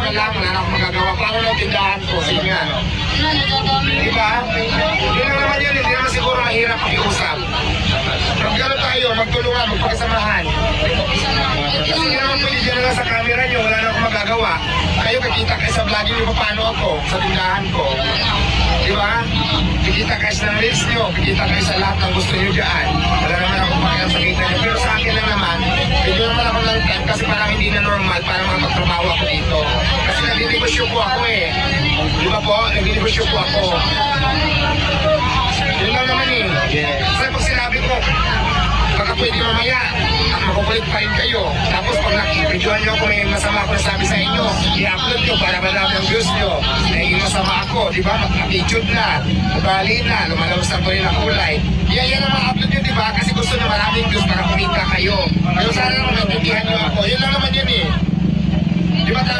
ka lang, wala na akong magagawa. Paano lang tindahan ko? Sige nga. Diba? Yun lang naman yun, hindi naman siguro mahirap pakiusap. Magkano tayo, magtulungan, magpakasamahan. Kasi hindi naman pwede dyan lang sa camera nyo, wala na akong magagawa. Kayo kakita kayo sa vlog nyo, paano ako, sa tindahan ko. Diba? Kikita kayo sa reels nyo, kikita kayo sa lahat ng gusto nyo dyan. Wala naman akong pakialam sa kita nyo. Pero sa akin lang naman, medyo naman ako lang time kasi parang hindi na normal para makapagtrabaho ako dito. Kasi nagdinegosyo po ako eh. Di ba po? Nagdinegosyo po ako. Yun lang naman eh. Kasi pag sinabi ko, baka pwede mamaya, makukulit pa rin kayo. Tapos pag nakikidyohan nyo ako may masama ako nasabi sa inyo, i-upload nyo para marami ang views nyo. Naging masama ako, di ba? Mag-attitude na, ugali na, lumalabas ang tuloy na kulay. Yan ang mga-upload nyo, di ba? Kasi gusto nyo maraming views para kumita kayo. Pero sana naman maintindihan nyo ako. Yun lang naman yun eh. Di ba tama?